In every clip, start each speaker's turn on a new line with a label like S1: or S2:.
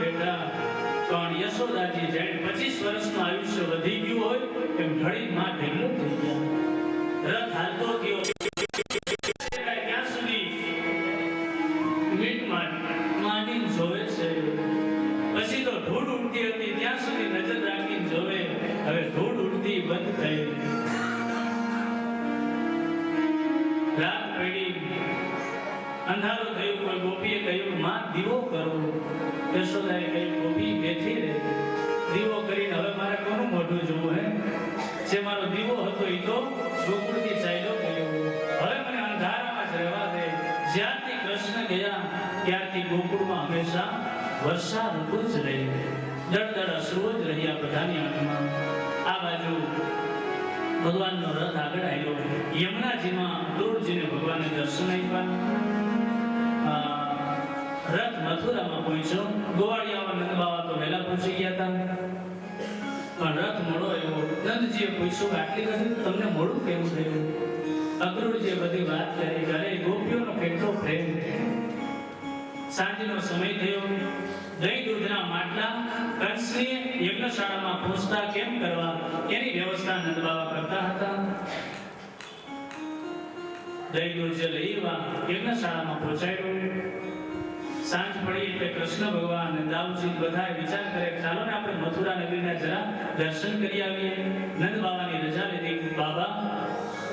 S1: બેઠા. પણ યશોદાજી જેને 25 વર્ષનું આયુષ્ય વધી ગયું હોય એમ ઢળી માં ઢેલો થઈ ગયા. રથ હાલતો ગયો ત્યાં સુધી મીટ માંડીને જોવે છે. પછી તો ધૂળ ઉડતી હતી ત્યાં સુધી નજર રાખીને જોવે. હવે ધૂળ ઉડતી બંધ થઈ. રાત પડી, અંધારું થયું. કોઈ ગોપીએ કહ્યું, માં દીવો કરો. યશોદાએ કહ્યું, ગોપી બેઠી રહે, દીવો કરીને હવે મારે કોનું મોઢું જોવું? હે, જે મારો દીવો હતો એ તો ગોકુળથી ચાલ્યો ગયો. હવે મને અંધારામાં જ રહેવા દે. જ્યારથી કૃષ્ણ ગયા ત્યારથી ગોકુળમાં હંમેશા વર્ષા ઋતુ જ રહી. દળદળ અશ્રુઓ જ રહ્યા બધાની આંખમાં. આ બાજુ ભગવાનનો રથ આગળ આવ્યો. યમુનાજીમાં ક્રૂરજીને ભગવાનને દર્શન આપ્યા. રથ મથુરામાં પહોંચ્યો. ગોવાળિયામાં નંદબાવા તો વહેલા પહોંચી ગયા હતા, પણ રથ મોડો આવ્યો. નંદજીએ પૂછ્યું, આટલી બધી તમને મોડું કેવું થયું? અક્રૂરજીએ બધી વાત કરી. અરે ગોપીઓનો કેટલો પ્રેમ. સાંજનો સમય થયો. દહીં દૂધના માટલા કંસની યજ્ઞશાળામાં પહોંચતા કેમ કરવા એની વ્યવસ્થા નંદબાવા કરતા હતા. દહીં દૂધ લઈવા યજ્ઞશાળામાં પહોંચાડ્યું. સાંજ પડી એટલે કૃષ્ણ ભગવાન દાઉજી બધા વિચાર કરે, ચાલો ને આપણે મથુરા નગરીના જરા દર્શન કરી આવીએ. નંદ બાબાની રજા લીધી. બાબા,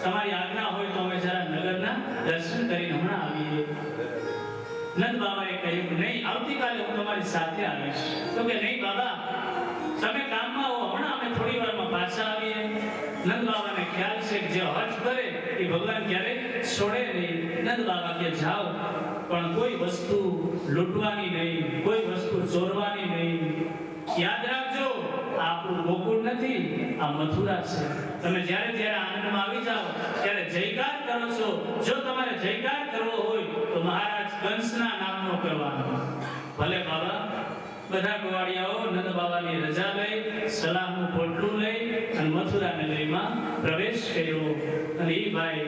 S1: તમારી આજ્ઞા હોય તો અમે જરા નગરના દર્શન કરીને હમણાં આવીએ. નંદ બાબાએ કહ્યું, નહીં, આવતીકાલે હું તમારી સાથે આવીશ. તો કે નહીં બાબા, તમે કામમાં હો, હમણાં અમે થોડી વારમાં પાછા આવીએ. નંદ બાબાને ખ્યાલ છે કે જે હઠ કરે એ ભગવાન ક્યારે છોડે નહીં. નંદ બાબા કે જાઓ, પણ કોઈ વસ્તુ લૂંટવાની નહીં, કોઈ વસ્તુ ચોરવાની નહીં. યાદ રાખજો, આપણું ગોકુળ નથી, આ મથુરા છે. તમે જ્યારે જ્યારે આનંદમાં આવી જાઓ ત્યારે જયકાર કરો છો. જો તમારે જયકાર કરવો હોય તો મહારાજ કંસના નામનો કરવાનો. ભલે બાબા. બધા ગોવાળિયાઓ નંદ બાબાની રજા લઈ, સલામનું પોટલું લઈ અને મથુરા નગરીમાં પ્રવેશ કર્યો. અને એ ભાઈ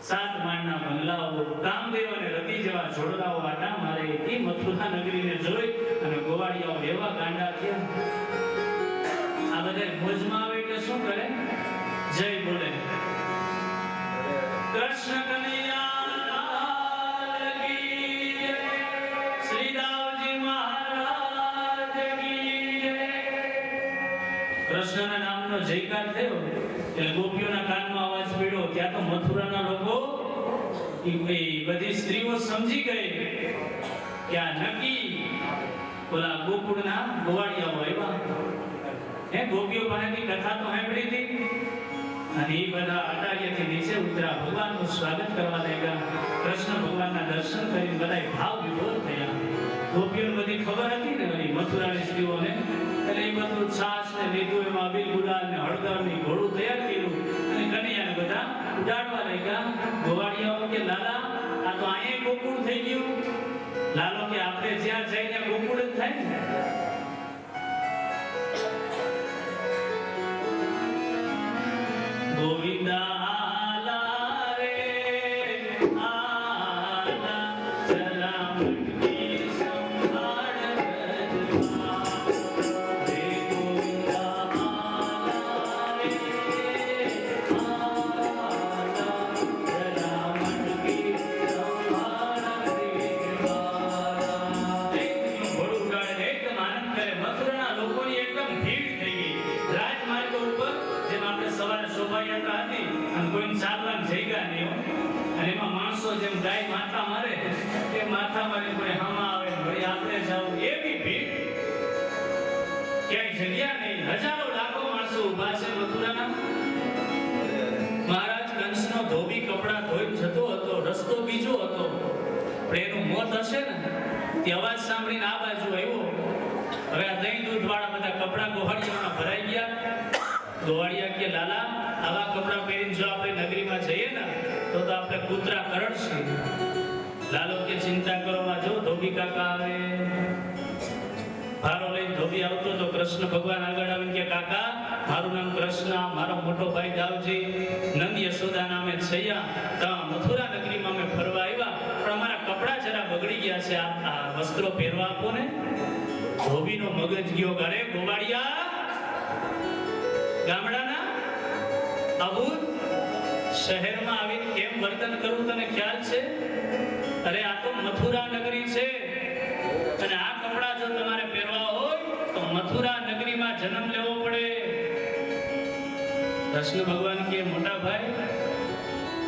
S1: 7 માળના બંગલાઓ, કામદેવ અને રતિ જેવા જોડલાઓ આટા મારે. એ મથુરા નગરીને જોઈ અને ગોવાળિયાઓ એવા ગાંડા થયા. આ બધા મોજમાં આવે એટલે શું કરે? જય બોલે. કૃષ્ણ કનૈયા લાલ કી જય, શ્રી દાઉજી મહારાજ કી જય. કૃષ્ણના નામનો જયકાર થયો એટલે ગોપીઓના કાનમાં અવાજ પડ્યો. ત્યાં તો મથુરાના લોકો બધી સ્ત્રીઓ સમજી ગઈ કે આ નક્કી ઓલા ગોકુળના ગોવાળિયાઓ આવ્યા. હે, ગોપીઓ પાસેથી કથા તો સાંભળી હતી. અને એ બધા અટારીયાથી નીચે ઉતરા, ભગવાનનું સ્વાગત કરવા લાગ્યા. કૃષ્ણ ભગવાનના દર્શન કરીને બધા ભાવ વિભોર થયા. ગોપીઓને બધી ખબર હતી ને બધી મથુરાની સ્ત્રીઓને, એટલે એ બધું છાશ ને લીધું, એમાં અબીલ ગુલાલ ને હળદર ની ઘોડું તૈયાર કર્યું અને કનૈયાને બધા ઉડાડવા લાગ્યા. ગોવાળિયાઓ કે લાલા, આ તો અહીંયા ગોકુળ થઈ ગયું. લાલો કે આપણે જ્યાં જઈને ગોકુળ જ થાય ને. ગોવિંદા જેમ ગાય માથા મારે એ માથા મારી કોઈ હમા આવે વળી આપણે જાવ એવી ભીડ. ક્યાંય જગ્યા નહીં. હજારો લાખો માણસો ઊભા છે મથુરાના. મહારાજ કંસનો ધોબી કપડા ધોઈ જતો હતો. રસ્તો બીજો હતો, પણ એનું મોત હશે ને તે અવાજ સાંભળીને આ બાજુ આવ્યો. હવે આ દહીં દૂધ વાળા બધા કપડા ગોવાળિયાના ભરાઈ ગયા. ગોવાળિયા કે લાલા, આવા કપડા પહેરીને જો આપણે નગરીમાં જઈએ ને તો આપણે કૂતરા કરડશે. લાલો કે ચિંતા કરો માં, જો ધોબી કાકા આવે. ભારો લઈને ધોબી આવતો તો કૃષ્ણ ભગવાન આગળ આવીને કે કાકા, મારું નામ કૃષ્ણ, મારો મોટો ભાઈ દાઉજી, નંદ યશોદા નામે છૈયા, તો મથુરા નગરીમાં અમે ફરવા આવ્યા, પણ અમારા કપડા જરા બગડી ગયા છે, આ વસ્ત્રો પહેરવા આપો ને. ધોબીનો મગજ ગયો, અરે ગોવાળિયા ગામડાના અબૂત શહેરમાં આવીને કેમ વર્તન કરવું તને ખ્યાલ છે? અરે આ તો મથુરા નગરી છે અને આ કપડા જો તમારે પહેરવા હોય તો મથુરા નગરીમાં જન્મ લેવો પડે. કૃષ્ણ ભગવાન કે મોટા ભાઈ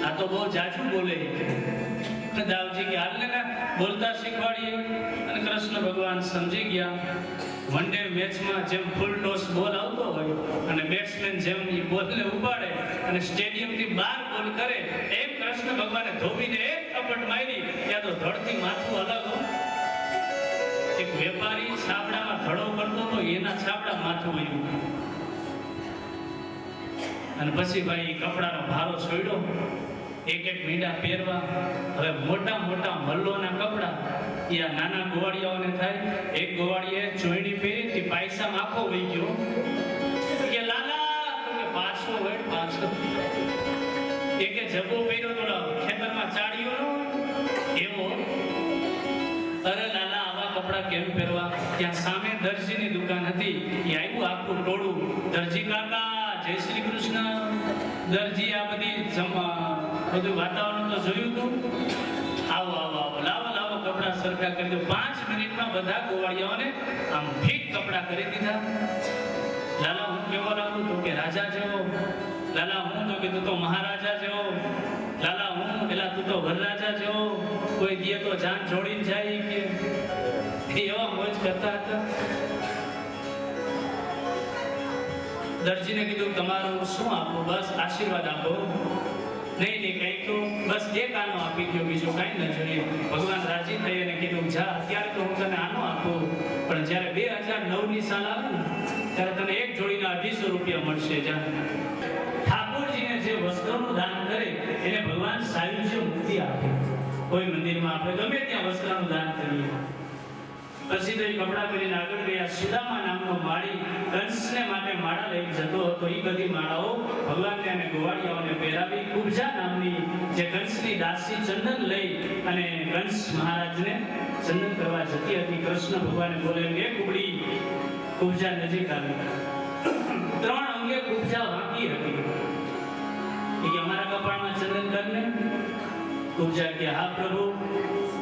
S1: આ તો બહુ જાજુ બોલે. દાવજી કે હાલને ને બોલતા શીખવાડીએ. અને કૃષ્ણ ભગવાન સમજી ગયા. વન ડે મેચમાં જેમ ફૂલ ટોસ બોલ આવતો હોય અને બેટ્સમેન જેમ એ બોલને ઉપાડે અને સ્ટેડિયમથી બહાર બોલ કરે એમ કૃષ્ણ ભગવાને ધોબીને એક થપ્પડ મારી. ત્યાં તો ધડથી માથું અલગ હોય. એક વેપારી છાપડામાં ધડો કરતો હતો એના છાપડા માથું વળ્યું. અને પછી ભાઈ કપડાનો ભારો છોડ્યો. એક એક મીંડા પહેરવા. હવે મોટા મોટા મલ્લોના કપડા એ આ નાના ગોવાળિયાઓને થાય. એક ગોવાળીએ ચોયડી પહેરી તે પાયસામાં આખો વહી ગયો કે લાલા કે પાછો હોય પાછો. એકે જબો પહેર્યો તો ખેતરમાં ચાળ્યો એવો. અરે લાલા આવા કપડા કેમ પહેરવા? ત્યાં સામે દરજીની દુકાન હતી. એ આવ્યું આખું ટોળું. દરજી કાકા જય શ્રી કૃષ્ણ. દરજી આ બધી બધું વાતાવરણ તો જોયું તું. આવો આવો આવો લાવો લાવો કપડા સરખા કરી દો. 5 મિનિટમાં બધા ગોવાળિયાઓને આમ ફિટ કપડા કરી દીધા. લાલા હું કેવો લાગુ? તો કે રાજા જેવો. લાલા હું તો કે તું તો મહારાજા જેવો. લાલા હું પેલા તું તો વરરાજા જેવો. કોઈ દે તો જાન જોડીને જાય કે એવા મોજ કરતા હતા. દરજીને કીધું તમારું શું આપો? બસ આશીર્વાદ આપો. નહીં નહીં કઈ તો બસ એક આનો આપી દો, બીજું કઈ ન જોઈએ. ભગવાન રાજી થઈ અને કીધું જા અત્યારે તો હું તને આનો આપું પણ જ્યારે 2009ની સાલ આવે ને ત્યારે તને એક જોડીના 250 રૂપિયા મળશે. જા ઠાકોરજીને જે વસ્ત્રોનું દાન કરે એને ભગવાન સાયુજ્ય મુક્તિ આપે. કોઈ મંદિરમાં આપણે ગમે ત્યાં વસ્ત્રનું દાન કરીએ. પછી તો એ કપડા પહેરીને આગળ ગયા. સુદામા નામનો માળી કંસને માટે માળા લઈને જતો હતો. એ બધી માળાઓ ભગવાનને અને ગોવાળિયાઓને પહેરાવી. કુબજા નામની જે કંસની દાસી ચંદન લઈ અને કંસ મહારાજને ચંદન કરવા જતી હતી. કૃષ્ણ ભગવાને બોલે કે કુબડી. કુબજા નજીક આવી. 3 અંગે કુબજા વાંકી હતી. કે અમારા કપાળમાં ચંદન કરને. કુબજા કે હા પ્રભુ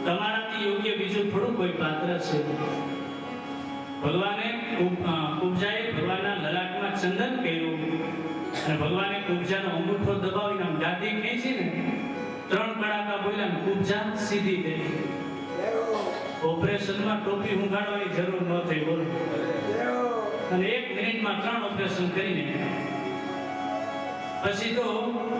S1: તમારાથી યોગ્ય બીજું થોડું કોઈ પાત્ર છે. ભગવાને કુબજાએ ભગવાનના લલાટમાં ચંદન કર્યું અને ભગવાને કુબજાનો અંગૂઠો દબાવીને આમ ગાદી ખેંચીને 3 કડાકા બોલ્યા ને કુબજા સીધી થઈ. ઓપરેશનમાં ટોપી ઊંઘાડવાની જરૂર ન થઈ. બોલો. અને 1 મિનિટમાં 3 ઓપરેશન કરીને પછી તો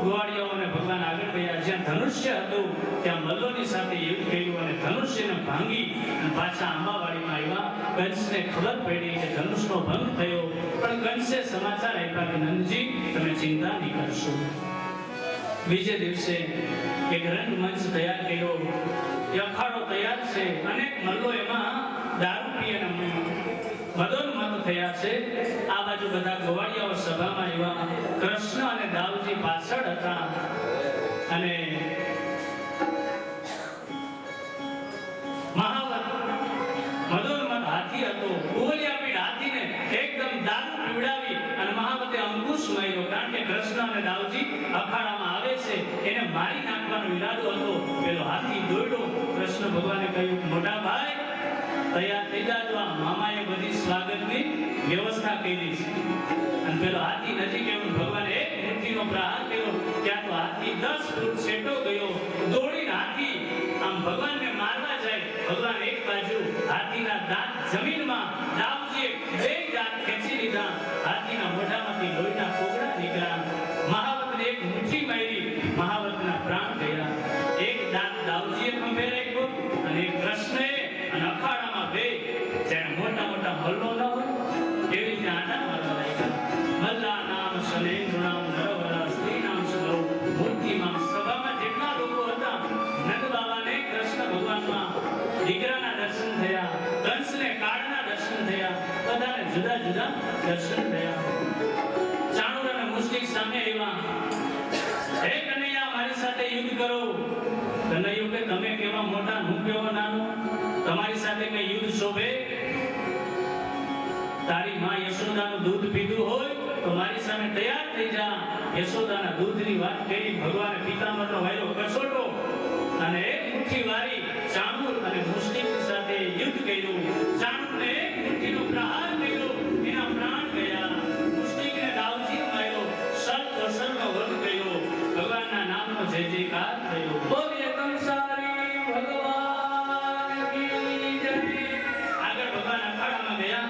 S1: ગોવાળિયાઓને ભગવાન આગળ ગયા. જ્યાં ધનુષ્ય હતું ત્યાં મલ્લોની સાથે યુદ્ધ કર્યું અને ધનુષ્યને ભાંગી અને પાછા આંબાવાડીમાં આવ્યા. કંસને ખબર પડી કે ધનુષનો ભંગ થયો પણ કંસે સમાચાર આપ્યા કે નંદજી તમે ચિંતા નહીં કરશો. બીજે દિવસે એક રંગમંચ તૈયાર કર્યો. એ અખાડો તૈયાર છે. અનેક મલ્લો એમાં દારૂ પી અને મદોન્મત્ત થયા છે. આ બાજુ બધા ગોવાળિયાઓ સભામાં આવ્યા. કૃષ્ણ અને દાઉજી પાછળ હતા અને મહાવત મદોન્મત્ત હાથી હતો. કુવલિયાપીઠ હાથીને એકદમ દારૂ પીવડાવી અને મહાવતે અંકુશ માર્યો. કારણ કે કૃષ્ણ અને દાઉજી અખાડામાં આવે છે એને મારી નાખવાનો ઈરાદો હતો. પેલો હાથી દોડ્યો. કૃષ્ણ ભગવાને કહ્યું મોટા ભાઈ તૈયાર થઈ જાજો. આ મામાએ બધી સ્વાગતની વ્યવસ્થા કરી છે. અને પેલો હાથી નજીક આવ્યો. ભગવાને એક મુઠ્ઠીનો પ્રહાર કર્યો. ત્યાં તો હાથી 10 ફૂટ છેટો ગયો. દોડીને હાથી આમ ભગવાનને મારવા જાય. ભગવાન એક બાજુ હાથીના દાંત જમીનમાં. દાઉજીએ 2 દાંત ખેંચી લીધા. હાથીના મોઢામાંથી લોહીના કોગળા નીકળ્યા. મહાવતને એક મુઠ્ઠી મારી. મહાવતના પ્રાણ ગયા. એક દાંત દાઉજીએ ખંભે રાખ્યો અને એક કૃષ્ણએ અને અખાડામાં 2 જેને મોટા મોટા મલ્લો ન હોય એવી રીતે આડા મારવા લાગ્યા. મલ્લા નામ સલેન્દ્ર નામ નરવરા સ્ત્રી નામ સલો મૂર્તિમાં સભામાં જેટલા લોકો હતા નંદ બાબાને કૃષ્ણ ભગવાનમાં દીકરાના દર્શન થયા. કંસને કાળના દર્શન થયા. બધાને જુદા જુદા દર્શન થયા. ચાણુર અને મુસ્લિક સામે આવ્યા. હે કનૈયા મારી સાથે યુદ્ધ કરો. કનૈયો કે તમે કેવા મોટા હું કેવો નાનો તમારી સાથે કઈ યુદ્ધ શોભે. તારી માં યશોદાનું દૂધ પીધું હોય તો મારી સામે તૈયાર થઈ જા. યશોદાના દૂધની વાત કરી ભગવાને પિતાંબરનો વાયલો કસોટો અને એક મુઠ્ઠી વારી ચાણૂર અને મુષ્ટિક સાથે યુદ્ધ કર્યું. ચાણૂરને એક મુઠ્ઠીનો પ્રહાર કર્યો, એના પ્રાણ ગયા. મુષ્ટિકને દાવજી માર્યો, સર્પ અસરનો વધ કર્યો. ભગવાનના નામનો જય જયકાર થયો. બોલીએ કંસારી ભગવાન કી જય. આગળ ભગવાન અખાડામાં ગયા.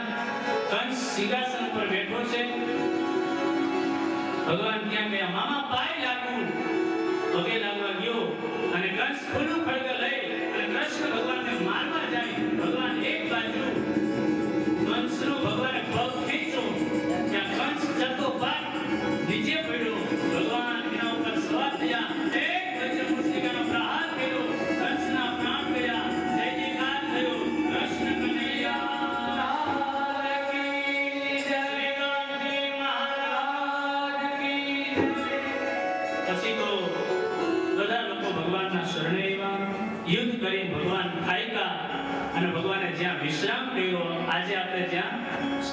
S1: કંસ સિંહાસન પર બેઠો છે. ભગવાન ત્યાં ગયા. મામા પાય લાગુ, પગે લાગવા ગયો અને કંસ ખુલ્લું ખડગ લઈ અને કૃષ્ણ ભગવાનને મારવા જાય. ભગવાન એક બાજુ કંસનો ભગવાને પગ ખેંચો, ત્યાં કંસ ચતો પાર નીચે પડ્યો. ભગવાન એના ઉપર સવાર થયા, એક વજ્ર મુષ્ટિકાનો પ્રહાર કર્યો, કંસના પ્રાણ ગયા. જય જયકાર થયો. કૃષ્ણ કનૈયા લાલ કી જય. શ્રીનાથજી મહારાજ કી જય. પછી તો બધા લોકો ભગવાનના શરણે આવ્યા. યુદ્ધ કરી ભગવાન થાક્યા અને ભગવાને જ્યાં વિશ્રામ કર્યો, આજે આપણે જ્યાં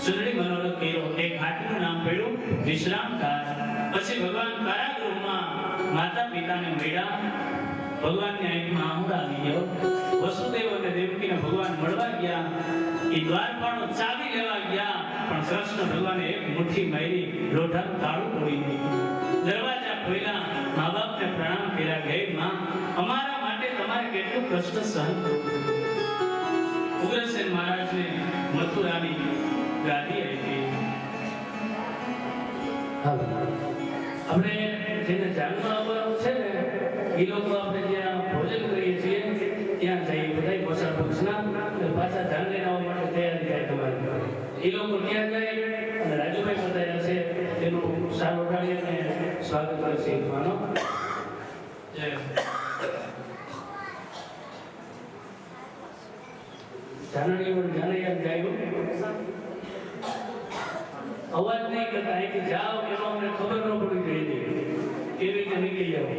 S1: ચૂંટણી મનોરથ કર્યો, એ ઘાટનું નામ પડ્યું વિશ્રામ ઘાટ. પછી ભગવાન કારાગૃહમાં માતા પિતાને મળ્યા. ભગવાનની આંખમાં આંસુ આવી ગયો. વસુદેવ અને દેવકીને ભગવાન મળવા ગયા. એ દ્વારપાળનો ચાવી લેવા ગયા, પણ કૃષ્ણ ભગવાને એક મુઠ્ઠી મારી લોઢાનું તાળું તોડી દીધું. દરવાજા ખોલ્યા, મા બાપને પ્રણામ કર્યા. હે માં, અમારા માટે તમારે કેટલું કષ્ટ સહન કરવું. ઉગ્રસેન મહારાજને મથુરાની ગાદી આપી. આપણે જેને જાનમાં આવવાનું છે ને, એ લોકો આપણે જ્યાં ભોજન કરીએ છીએ ત્યાં જઈએ. બધા પોષણ પક્ષના પાછા જાન લઈને આવવા માટે તૈયારી થાય તમારી. એ લોકો ત્યાં જાય અને રાજુભાઈ બતાવ્યા છે તેનું સારું ઉઠાડી અને સ્વાગત કરે છે. માનો જય જાનણી પણ જાનૈયા ગાયું. અવાજ નહીં કરતા, અહીંથી જાઓ એનો અમને ખબર ન પડી ગઈ. કેવી રીતે નીકળી જાવ.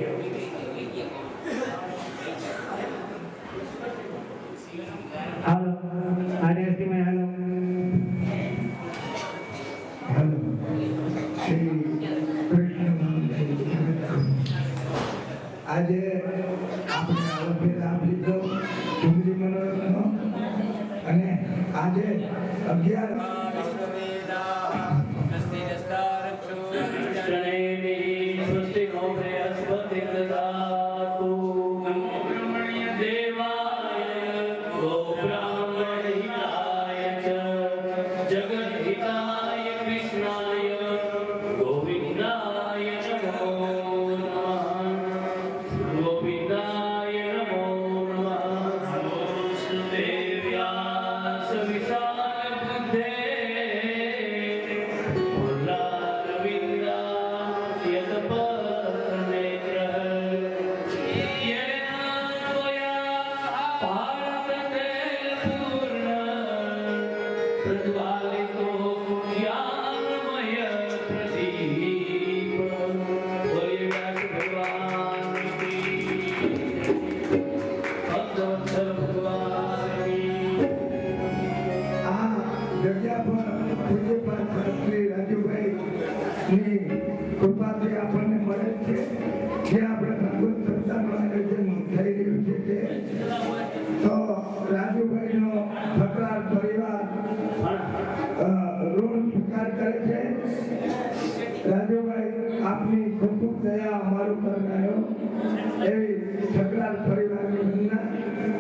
S2: હાલો આરએસટીમાં હાલો હાલો. શ્રી કૃષ્ણ આજે આપણે આરોગ્ય લાભ લીધો ચૂંટણી મનોરથનો, અને આજે 11 કૃપાથી આપણને મળે છે. જે આપણે ભગવત સંસ્થાનું આયોજન થઈ રહ્યું છે તે તો રાજુભાઈનો ફકરાર પરિવાર ઋણ સ્વીકાર કરે છે. રાજુભાઈ, આપની ખૂબ ખૂબ દયા અમારું પર રહ્યો એવી ફકરાર પરિવારની વંદના.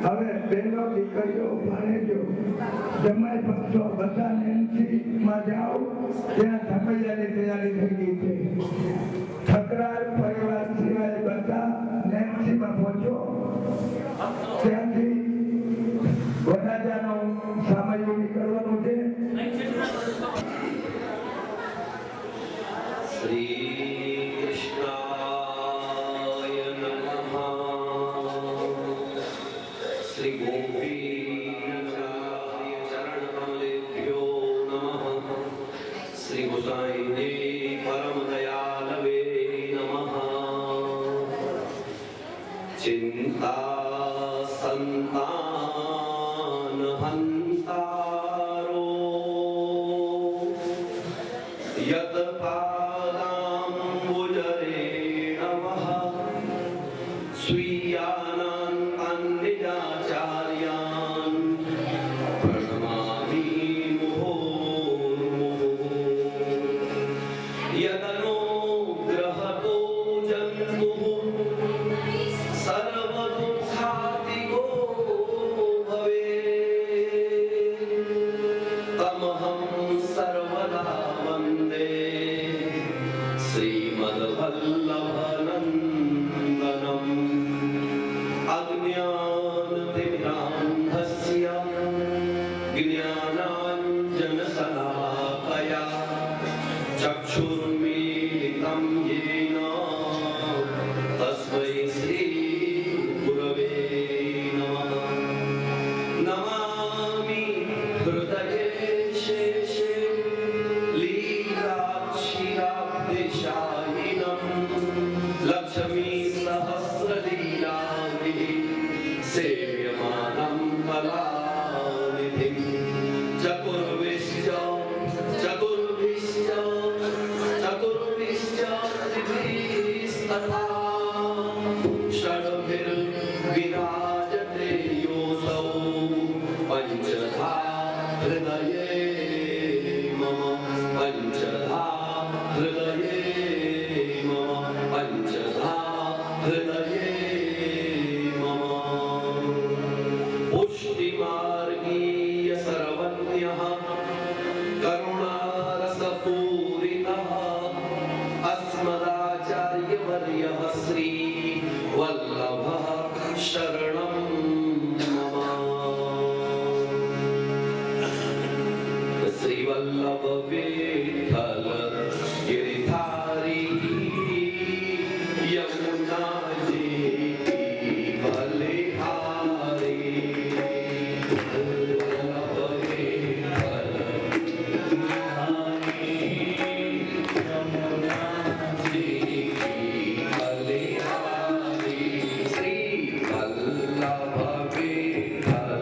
S2: હવે બહેનો, દીકરીઓ, ભાણેજો, જમાઈ પક્ષો બધા નેન્સીમાં જાઓ, ત્યાં ધમૈયાની તૈયારી થઈ ગઈ છે. ઠકરાર પરિવાર સિવાય બધા નેન્સીમાં પહોંચો. ત્યાંથી વરરાજાનો સામયો નીકળવાનું છે.
S3: શ્રી કૃષ્ણાય નમઃ. શ્રી ગોપીનાથાય ચરણકમલેભ્યો નમઃ. શ્રી ગોસાઈને પરમ દયાલવે નમઃ. ચિંતા સંતાન હંતારો यत पादाम्बुजरेण वः स्वीयानान् अन्निजाचार्यान् प्रणमामि मुहुर्मुहुः यदनुग्रहतो जन्तुः सर्वदुःखातिको भवेत् तमहं सर्वदा वन्दे श्रीमद्वल्लभनन्दनम् अज्ञानतिमिरान्धस्य ज्ञानाञ्जनशलाकया चक्षुर्मीलितं येन तस्मै श्रीगुरवे नमः नमामि हृदये शेषे लीलाक्षीराब्धिशायिनं लक्ष्मीसहस्रलीलाभिः सेव्यमानं कलानिधिं चतुर्भिश्च त्रिभिस्तथा षड्भिर्विराजते योऽसौ पञ्चधा हृदये मम पञ्चधा हृदये मम पञ्चधा हृदये मम पुष्टिमार्गीय सर्वज्ञः करुणारसपूरितः अस्मदाचार्यवर्यः श्री वल्लभः शरणं मम श्री वल्लभ विठ्ठल गिरिधारी यमुनाजी बलिहारी वल्लभ विठ्ठल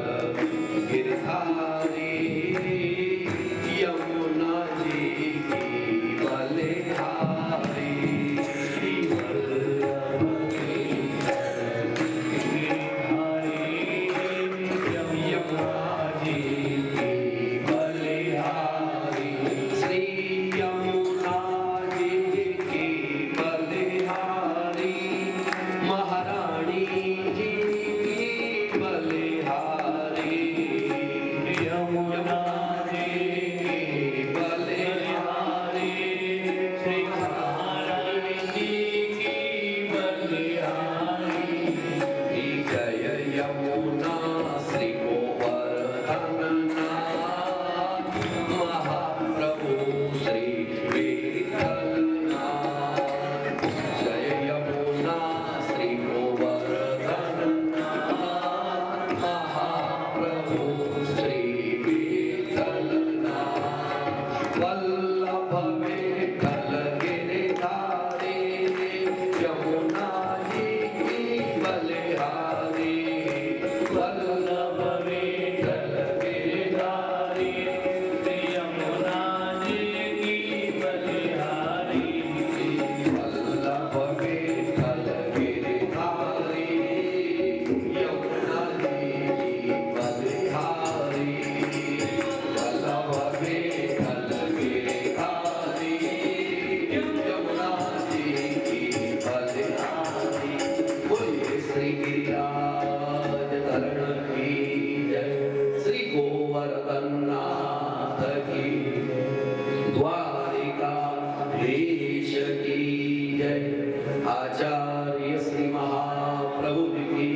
S3: आचार्य श्री महाप्रभु की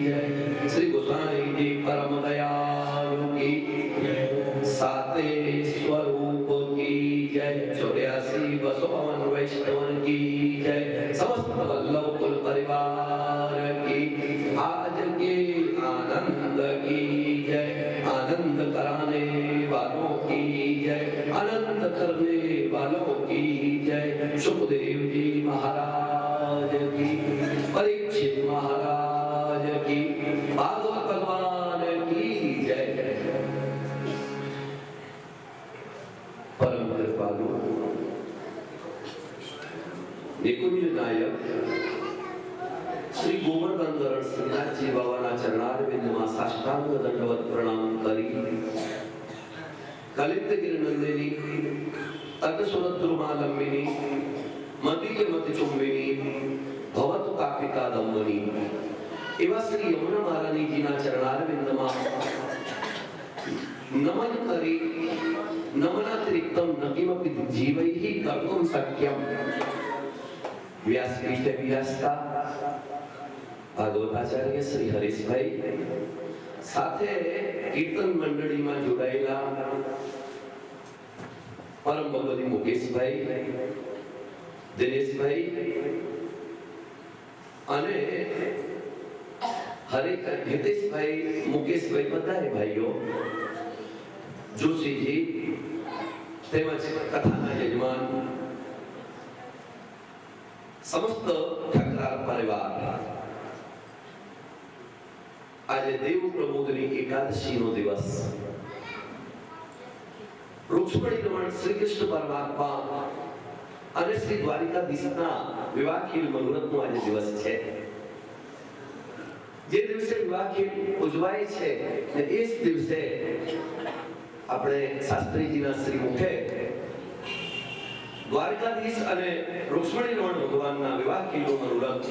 S3: जय, श्री गोसाई जी परम दयालु की जय, साते स्वरूप की जय, 84 बसवन वैष्णवन की जय, समस्त वल्लभ कुल परिवार की, आज के आनंद की जय, आनंद कराने वालों की जय, आनंद करने वालों की जय, सुखदेव जी महाराज की, परीक्षित महाराज की, भागवत भगवान की जय। परम कृपालु નિકુંજ નાયક શ્રી ગોવર્ધનધર શ્રીનાથજી બાબાના ચરણારવિંદમાં સાષ્ટાંગ દંડવત પ્રણામ કરી કલિપ્તગિર નંદિની તટસુરદ્રુમાલંબિની મતિકે મતિ ચુંબિની ભવતુ કાપિકા દંબની એવા શ્રી યમુના મહારાણીજીના ચરણારવિંદમાં નમન કરી નમનાતિરિક્તમ નકિમપી જીવૈઃ કર્તુમ શક્યમ વ્યાસપીઠે બિરાજતા ભાગવતાચાર્ય શ્રી હરીશભાઈ સાથે કીર્તન મંડળીમાં જોડાયેલા પરમ ભગવતી મુકેશભાઈ, દિનેશભાઈ અને હિતેશભાઈ, મુકેશભાઈ બધાએ ભાઈઓ, જોશીજી તેમજ કથાના યજમાન સમસ્ત ઠકરાર પરિવાર, આજે દેવ પ્રબોધની એકાદશીનો દિવસ, રૂક્ષ્મણી રમણ શ્રી કૃષ્ણ પરમાત્મા અને શ્રી દ્વારિકાધીશના વિવાહખેલ મનોરથનો આજે દિવસ છે. જે દિવસે વિવાહખેલ ઉજવાય છે ને એ જ દિવસે આપણે શાસ્ત્રીજીના શ્રી મુખે દ્વારકાધીશ અને રૂક્ષ્મણી રમણ ભગવાનના વિવાહખેલનો મનોરથ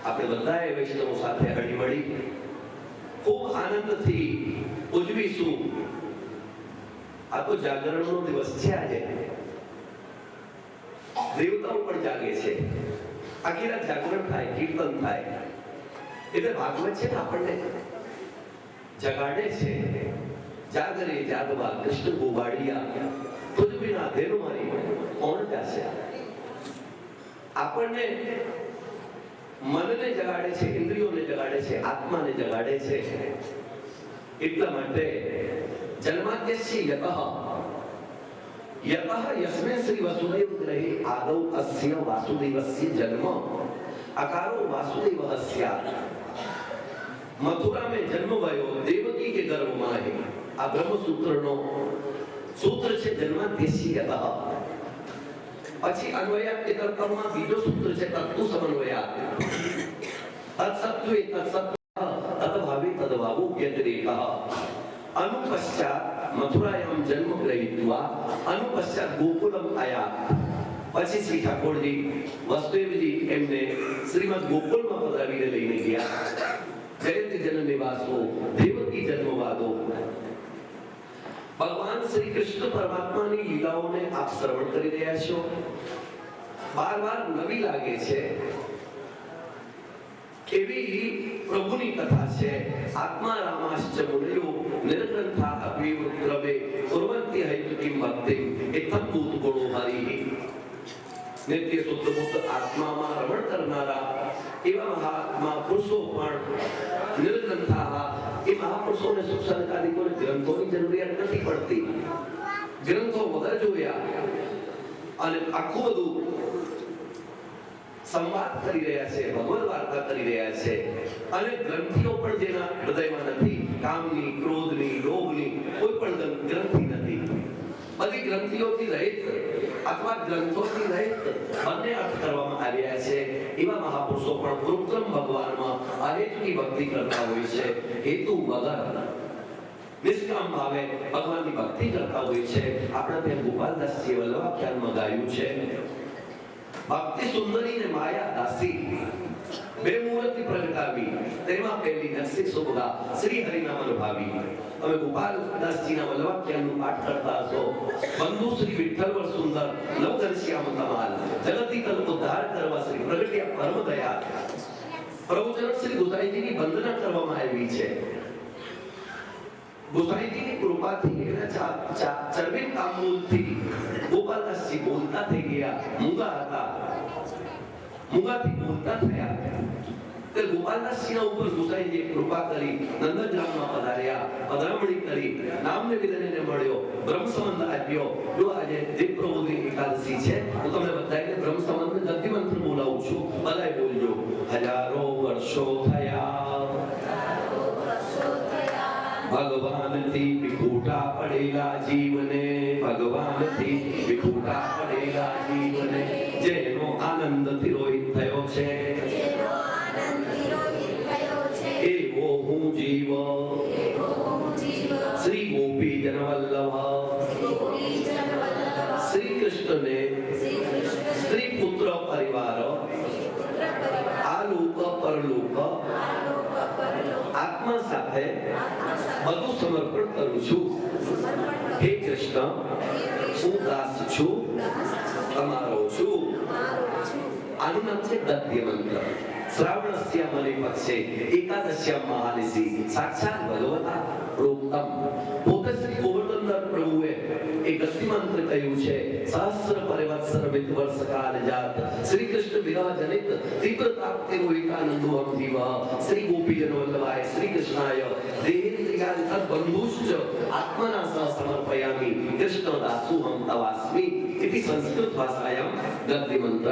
S3: આપણે બધાએ વૈષ્ણવો સાથે હળીમળી ખૂબ આનંદથી ઉજવીશું. આ તો જાગરણનો દિવસ છે. આજે દેવતાઓ પણ જાગે છે, આખી રાત જાગરણ થાય, કીર્તન થાય. એટલે ભાગવત છે ને આપણને જગાડે છે. જાગરે જાગવા કૃષ્ણ ગોવાડિયા તુજ બિના ધેરો મારી કોણ જાશે. આપણને મનને જગાડે છે, ઇન્દ્રિયોને જગાડે છે, આત્માને જગાડે છે. એટલા માટે જન્માદ્યસ્ય યતઃ યસ્મિन् શ્રી વસુદેવ ગ્રહે આદૌ અસ્ય વાસુદેવસ્ય જન્મ અકારો વાસુદેવઃ સ્યાत्. મથુરા में जन्म भयो देवकी के गर्भ में. આ બ્રહ્મ સૂત્રનો સૂત્ર છે જન્માદ્યસ્ય યતઃ. પછી અન્વયાત કે તર્કમાં બીજો સૂત્ર છે તત્તુ સમન્વયાત. તત્સત્વે તત્સત્વ તદભાવે તદભાવો વ્યતિરેકઃ. અનુપશ્ચાત મથુરાયામ જન્મ ગ્રહીત્વા અનુપશ્ચાત ગોકુલમ આયા. પછી શ્રી ઠાકોરજી વસુદેવજી એમને શ્રીમદ ગોકુલમાં પધરાવીને લઈને ગયા. જયંતિ જનને વાસો દેવકી જન્મવાદો. ભગવાન શ્રી કૃષ્ણ પરમાત્માની લીલાઓને આપ શ્રવણ કરી રહ્યા છો. બાર નવી લાગે છે એવી પ્રભુની કથા છે. આત્મા રામાશ્ચ મુનયો નિરગ્રંથા અપીવ ક્રમે કુર્વંતિ હૈતુકિમ ભક્તિમ ઇત્થં ભૂત ગુણો હરિ. નિત્ય શુદ્ધ આત્મામાં રમણ કરનારા એવા મહાત્મા પુરુષો પણ નિરગ્રંથા, એ મહાપુરુષોને સુખ સંતાનિકોને ગ્રંથોની જરૂરિયાત નથી પડતી. ગ્રંથો વગર જોયા અને આખું બધું સંવાદ કરી રહ્યા છે, ભગવદ વાર્તા કરી રહ્યા છે. અને ગ્રંથિઓ પણ જેના હૃદયમાં નથી, કામની, ક્રોધની, લોભની કોઈ પણ ગ્રંથિ નથી. બધી ગ્રંથિઓથી રહિત અથવા ગ્રંથોથી રહિત બંને અર્થ કરવામાં આવ્યા છે. એવા મહાપુરુષો પણ ઉત્તમ ભગવાનમાં અહેતુની ભક્તિ કરતા હોય છે. હેતુ વગર નિષ્કામ ભાવે ભગવાનની ભક્તિ કરતા હોય છે. આપણે ત્યાં ગોપાલદાસજીએ વલ્લભાખ્યાનમાં ગાયું છે, ભક્તિ સુંદરી ને માયા દાસી બે મૂર્તિ પ્રગટાવી, તેમાં પહેલી નરસિંહ સુભગા શ્રી હરિનામ અનુભાવી. અમે ગોપાલદાસજીના વલ્લભાખ્યાનનું પાઠ કરતા હશો. બંધુ શ્રી વિઠ્ઠલ વર સુંદર લવ ઘનશ્યામ કમાલ જગતી કલ ઉદ્ધાર કરવા શ્રી પ્રગટ્યા પરમ દયા. પ્રભુચરણ શ્રી ગોસાઈજીની વંદના કરવામાં આવી છે. ગોસાઈજીની કૃપાથી એના ચરબી તાંબૂલથી ગોપાલદાસજી બોલતા થઈ ગયા. મૂંગા હતા, મૂંગાથી બોલતા થયા. તે ગોપાલદાસજીના ઉપર ગોસાઈજીએ કૃપા કરી નંદગ્રામમાં પધાર્યા, પધરામણી કરી, નામ નિવેદનને મળ્યો, બ્રહ્મ સંબંધ આપ્યો. જો આજે દેવ પ્રબોધની એકાદશી છે, હું તમને બધાને બ્રહ્મ સંબંધ ગદ્ય મંત્ર બોલાવું છું. બધાએ બોલજો. હજારો વર્ષો થયા ભગવાનથી ખોટા પડેલા જીવને ભગવાનથી વિખૂટા પડેલા જીવને જેનો આનંદ તિરોહિત થયો છે એવો હું જીવ શ્રી ગોપી જનવલ્લભ શ્રી કૃષ્ણને સ્ત્રી પુત્ર પરિવાર આલોક પરલોક આત્મા સાથે બધું સમર્પણ કરું છું. હે કૃષ્ણ, હું દાસ છું, તમારો છું. આનું નામ છે ગદ્ય મંત્ર. શ્રાવણસ્ય મને પક્ષે એકાદશ્ય મહાનિશી સાક્ષાત ભગવતા પ્રોક્તમ. પોતે શ્રી ગોવર્ધનદાસ પ્રભુએ એક ગદ્ય મંત્ર કહ્યું છે. સહસ્ર પરિવત્સર મિત વર્ષ કાલ જાત શ્રી કૃષ્ણ વિરાજનિત તીવ્રતાપ્તિ એકાનંદો અમદીવ શ્રી ગોપીજન વલ્લભાય શ્રી કૃષ્ણાય દેહેન્દ્રિયાન તદ્બંધુશ્ચ આત્મના સહ સમર્પયામિ કૃષ્ણ દાસોહમ તવાસ્મિ ઇતિ સંસ્કૃત ભાષાયામ ગદ્ય મંત્ર.